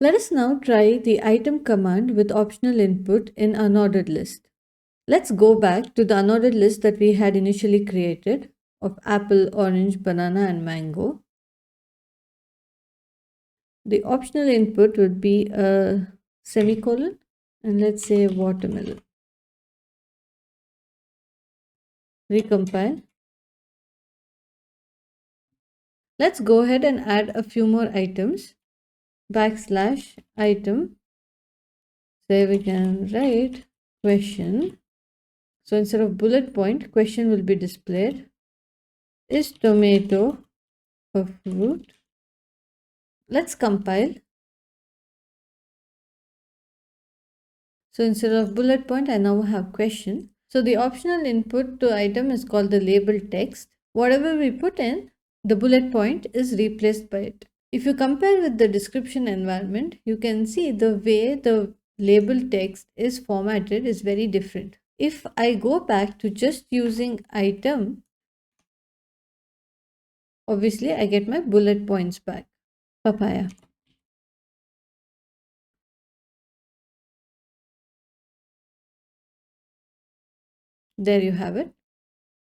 Let us now try the item command with optional input in unordered list. Let's go back to the unordered list that we had initially created of apple, orange, banana, and mango. The optional input would be a semicolon, and let's say watermelon. Recompile. Let's go ahead and add a few more items. Backslash item. So we can write question. So instead of bullet point, question will be displayed. Is tomato a fruit? Let's compile. So instead of bullet point, I now have question. So the optional input to item is called the label text. Whatever we put in, the bullet point is replaced by it. If you compare with the description environment, you can see the way the label text is formatted is very different. If I go back to just using item, obviously I get my bullet points back. Papaya. There you have it.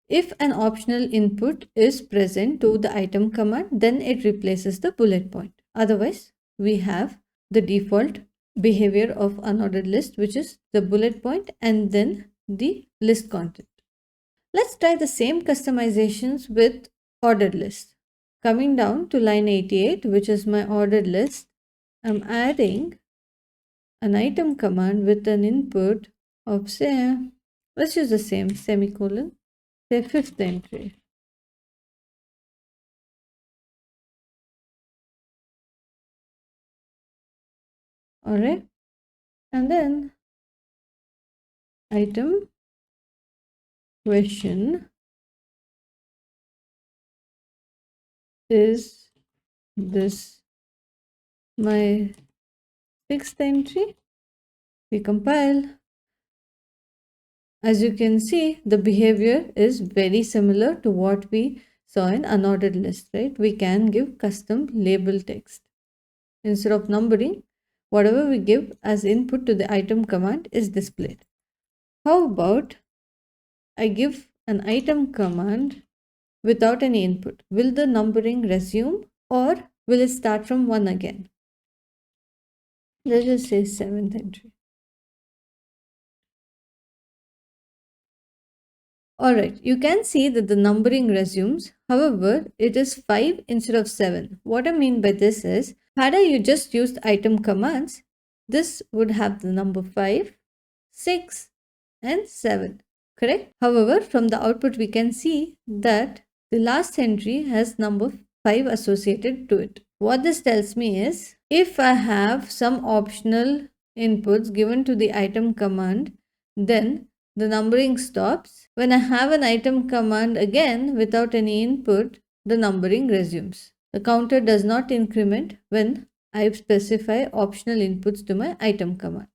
If an optional input is present to the item command, then it replaces the bullet point. Otherwise, we have the default behavior of unordered list, which is the bullet point and then the list content. Let's try the same customizations with ordered list. Coming down to line 88, which is my ordered list, I'm adding an item command with an input of, say, let's use the same semicolon, say fifth entry. All right, and then item question is this my sixth entry. We compile. As you can see, the behavior is very similar to what we saw in unordered list, right? We can give custom label text. Instead of numbering, whatever we give as input to the item command is displayed. How about I give an item command without any input? Will the numbering resume or will it start from 1 again? Let's just say 7th entry. Alright, you can see that the numbering resumes. However, it is 5 instead of 7. What I mean by this is, had I just used item commands, this would have the number 5, 6 and 7. Correct? However, from the output we can see that the last entry has number 5 associated to it. What this tells me is, if I have some optional inputs given to the item command, then the numbering stops. When I have an item command again without any input, the numbering resumes. The counter does not increment when I specify optional inputs to my item command.